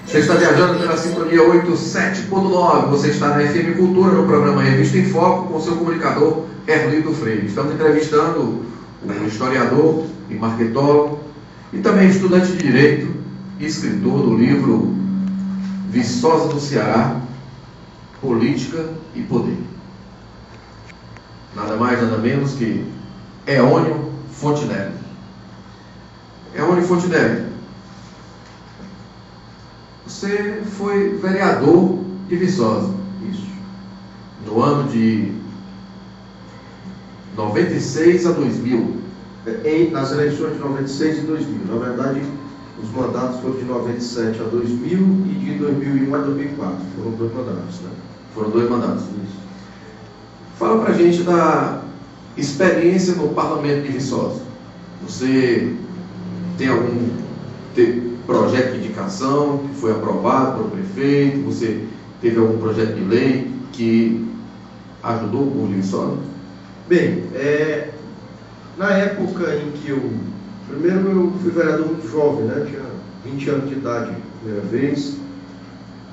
Você está viajando pela sintonia 87.9, você está na FM Cultura, no programa Revista em Foco, com seu comunicador Erlito Freire. Estamos entrevistando um historiador e marketólogo e também estudante de Direito e escritor do livro Viçosa do Ceará, Política e Poder. Nada mais, nada menos que Eônio Fontinelli. Eônio Fontinelli, você foi vereador de Viçosa, isso, no ano de 96 a 2000. Nas eleições de 96 e 2000. Na verdade, os mandatos foram de 97 a 2000 e de 2001 a 2004. Foram 2 mandatos, né? Foram 2 mandatos, isso. Fala pra gente da experiência no Parlamento de Viçosa. Você tem algum projeto de indicação que foi aprovado pelo prefeito? Você teve algum projeto de lei que ajudou o povo de Viçosa? Bem, na época em que primeiro eu fui vereador muito jovem, né? Tinha 20 anos de idade a primeira vez,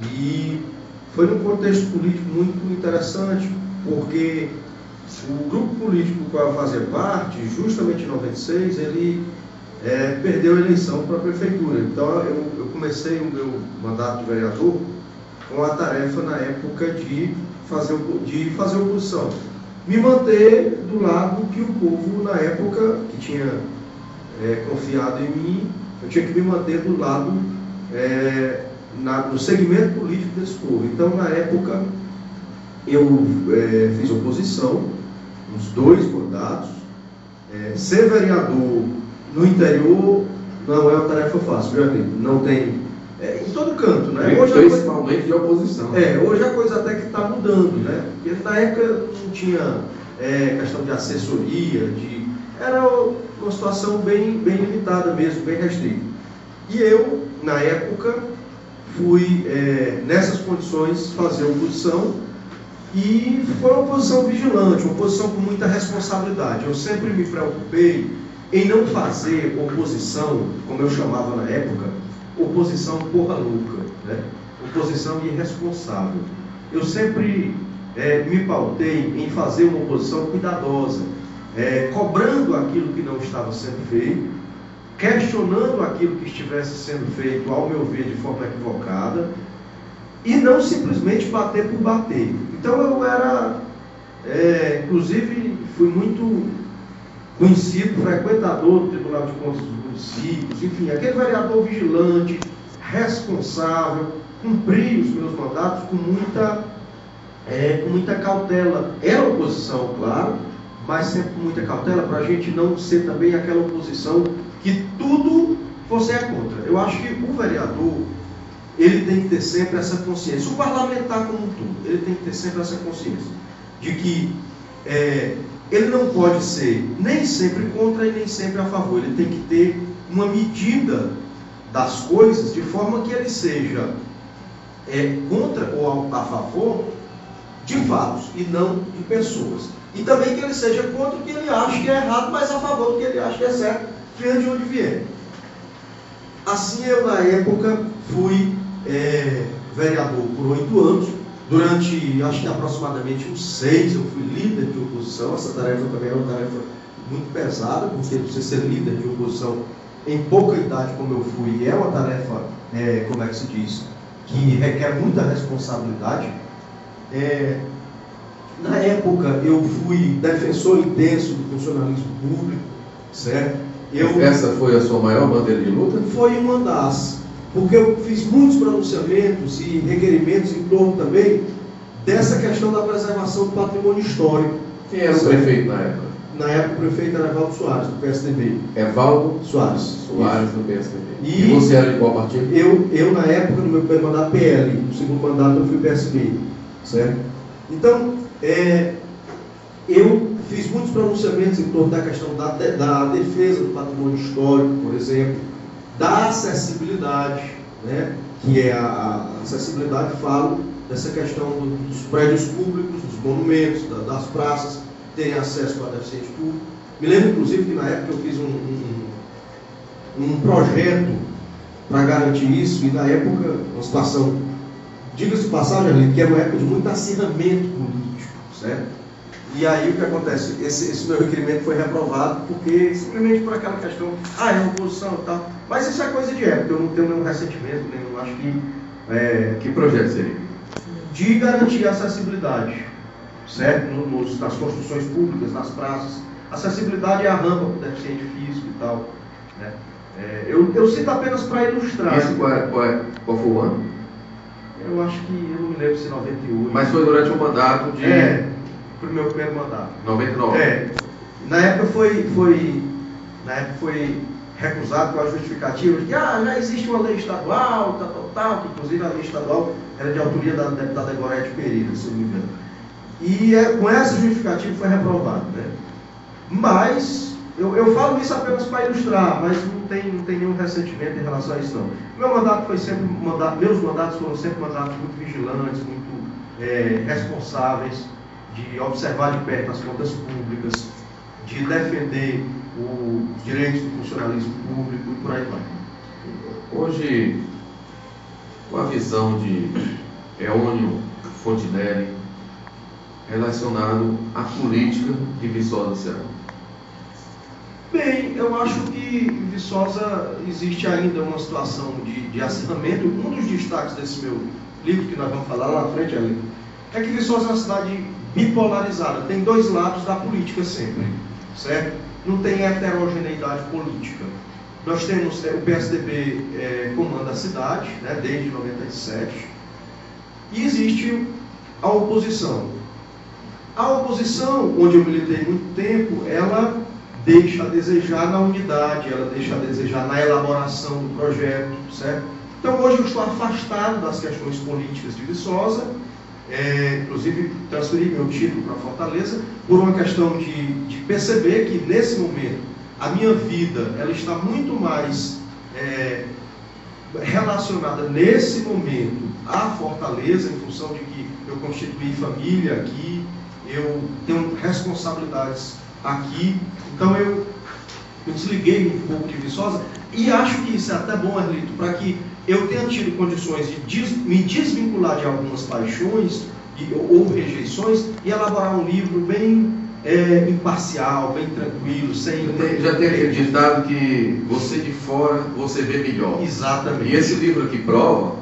e foi num contexto político muito interessante, porque o grupo político do qual eu fazia parte, justamente em 96, ele perdeu a eleição para a prefeitura. Então eu comecei o meu mandato de vereador com a tarefa na época de fazer oposição, me manter do lado que o povo na época que tinha confiado em mim, eu tinha que me manter do lado no segmento político desse povo. Então na época eu fiz oposição nos 2 mandatos. Ser vereador no interior não é uma tarefa fácil, viu, amigo? Não tem. Em todo canto, né? Hoje principalmente de oposição. Hoje a coisa até que está mudando, né? Porque na época não tinha questão de assessoria, era uma situação bem limitada mesmo, bem restrita. E eu, na época, fui nessas condições fazer oposição, e foi uma oposição vigilante, uma oposição com muita responsabilidade. Eu sempre me preocupei em não fazer oposição, como eu chamava na época, oposição porra louca, né? Oposição irresponsável. Eu sempre me pautei em fazer uma oposição cuidadosa, cobrando aquilo que não estava sendo feito, questionando aquilo que estivesse sendo feito, ao meu ver, de forma equivocada, e não simplesmente bater por bater. Então eu era, inclusive, fui muito conhecido, frequentador do Tribunal de Contas dos Municípios, enfim, aquele vereador vigilante, responsável, cumpri os meus mandatos com muita cautela. Era oposição, claro, mas sempre com muita cautela, para a gente não ser também aquela oposição que tudo você é contra. Eu acho que o vereador, ele tem que ter sempre essa consciência, o parlamentar como um todo, ele tem que ter sempre essa consciência de que ele não pode ser nem sempre contra e nem sempre a favor. Ele tem que ter uma medida das coisas de forma que ele seja contra ou a favor de fatos e não de pessoas. E também que ele seja contra o que ele acha que é errado, mas a favor do que ele acha que é certo, venha de onde vier. Assim eu, na época, fui vereador por 8 anos. Durante, acho que aproximadamente uns 6, eu fui líder de oposição. Essa tarefa também é uma tarefa muito pesada, porque você ser líder de oposição em pouca idade, como eu fui, é uma tarefa, como é que se diz, que requer muita responsabilidade. Na época, eu fui defensor intenso do funcionalismo público, certo? Essa foi a sua maior bandeira de luta? Foi uma das, porque eu fiz muitos pronunciamentos e requerimentos em torno também dessa questão da preservação do patrimônio histórico. Quem era o prefeito na época? Na época o prefeito era Evaldo Soares, do PSDB. Evaldo Soares, do PSDB. E você era de qual partido? Eu, na época, no meu primeiro mandato, PL. No segundo mandato, eu fui PSB. Certo? Então, eu fiz muitos pronunciamentos em torno da questão da defesa do patrimônio histórico, por exemplo, da acessibilidade, né? Que é a acessibilidade, falo dessa questão dos prédios públicos, dos monumentos, das praças, terem acesso para deficiente público. Me lembro, inclusive, que na época eu fiz um projeto para garantir isso, e na época, uma situação, diga-se de passagem, que era uma época de muito acirramento político, certo? E aí o que acontece? Esse meu requerimento foi reprovado porque simplesmente por aquela questão, é oposição e tal. Mas isso é coisa de época, eu não tenho nenhum ressentimento, nenhum, acho que... Que projeto seria? De garantir a acessibilidade, certo? Nas construções públicas, nas praças. Acessibilidade é a rampa para o deficiente físico e tal, né? Eu cito apenas para ilustrar. Isso qual foi o ano? Eu acho que, eu não me lembro se 98. Mas foi durante o mandato de... Foi o meu primeiro mandato. 99. Na época foi recusado com a justificativa de que já existe uma lei estadual, tal, que inclusive a lei estadual era de autoria da deputada Gorete Pereira, se eu não me engano. E com essa justificativa foi reprovado, né? Mas eu falo isso apenas para ilustrar, mas não tem nenhum ressentimento em relação a isso, não. Meus mandatos foram sempre mandatos muito vigilantes, muito responsáveis, de observar de perto as contas públicas, de defender os direitos do funcionalismo público e por aí vai. Hoje, com a visão de Eônio Fontinelli relacionado à política de Viçosa do Ceará. Bem, eu acho que em Viçosa existe ainda uma situação de acirramento. Um dos destaques desse meu livro, que nós vamos falar lá na frente, é que Viçosa é uma cidade bipolarizada, tem dois lados da política sempre, certo? Não tem heterogeneidade política. Nós temos o PSDB comanda a cidade, né, desde 97, e existe a oposição. A oposição, onde eu militei muito tempo, ela deixa a desejar na unidade, ela deixa a desejar na elaboração do projeto, certo? Então hoje eu estou afastado das questões políticas de Viçosa, inclusive transferi meu título para Fortaleza, por uma questão de perceber que nesse momento a minha vida ela está muito mais relacionada nesse momento à Fortaleza, em função de que eu constituí família aqui, eu tenho responsabilidades aqui, então eu desliguei um pouco de Viçosa e acho que isso é até bom, Erlito, para que eu tenha tido condições de me desvincular de algumas paixões ou rejeições e elaborar um livro bem imparcial, bem tranquilo, sem... Já tem acreditado que você de fora, você vê melhor. Exatamente. E esse livro aqui prova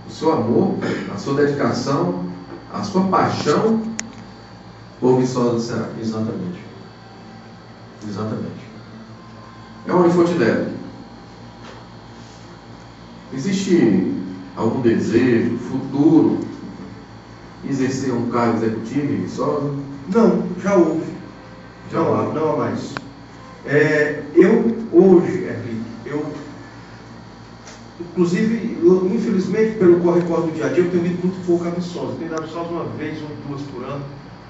o seu amor, a sua dedicação, a sua paixão por Viçosa do Ceará. Exatamente. Eônio Fontinelli, existe algum desejo futuro exercer um cargo executivo em Viçosa? Não, já houve. Não há mais. Eu hoje, inclusive, infelizmente, pelo corre-corre do dia a dia, eu tenho ido muito pouco a Viçosa. Tenho ido a Viçosa uma vez ou duas por ano,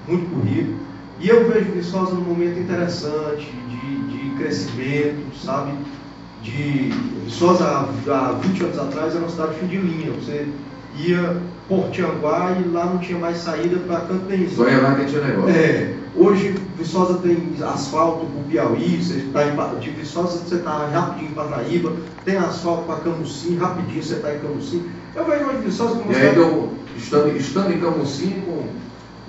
muito corrido. E eu vejo Viçosa num momento interessante, de crescimento, sabe? Viçosa, há 20 anos atrás, era uma cidade fim de linha. Você ia por Tianguá e lá não tinha mais saída para canto nenhum. Só ia lá que tinha negócio. Hoje, Viçosa tem asfalto para o Piauí, de Viçosa você está rapidinho para Paraíba, tem asfalto para Camusim, rapidinho você está em Camusim. Eu vejo hoje Viçosa como... E aí, então, estando em Camusim,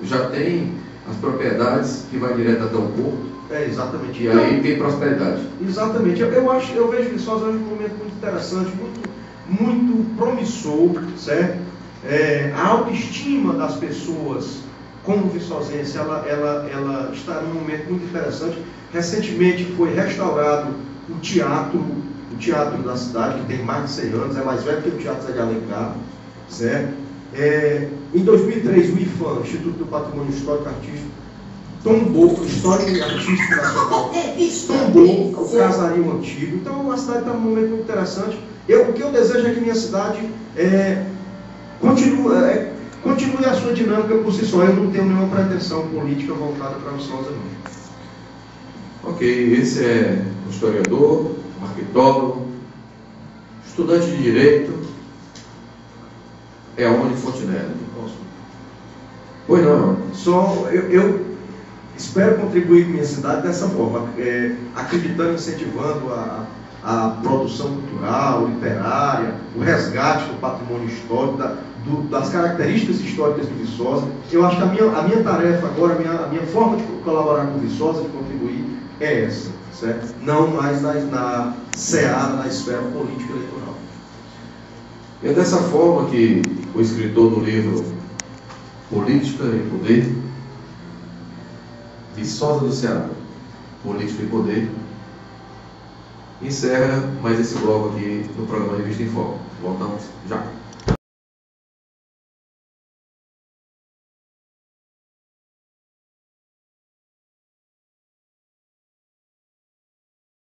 já tem as propriedades que vai direto até o porto. Exatamente. E aí tem prosperidade. Exatamente. Eu vejo Viçosa hoje um momento muito interessante, muito promissor, certo? A autoestima das pessoas como viçosense, ela está num momento muito interessante. Recentemente foi restaurado o teatro da cidade, que tem mais de 100 anos, é mais velho que o Teatro Zé de Alencar, certo? Em 2003, o IFAM, Instituto do Patrimônio Histórico Artístico, tombou, Histórico e Artístico Nacional, tombou o casario antigo. Então a cidade está num momento muito interessante. O que eu desejo é que minha cidade continue, continue a sua dinâmica por si só. Eu não tenho nenhuma pretensão política voltada para Viçosa, não. Ok, esse é um historiador, um arqueólogo, estudante de Direito, é Aone Fontinelli. Pois não. Só eu espero contribuir com minha cidade dessa forma, acreditando, incentivando a produção cultural, literária, o resgate do patrimônio histórico, das características históricas de Viçosa. Eu acho que a minha tarefa agora, a minha forma de colaborar com Viçosa, de contribuir, é essa, certo? Não mais na seara, na esfera política eleitoral. E é dessa forma que o escritor do livro Política e Poder, Viçosa do Ceará, Política e Poder, encerra mais esse bloco aqui no programa Revista em Foco. Voltamos já.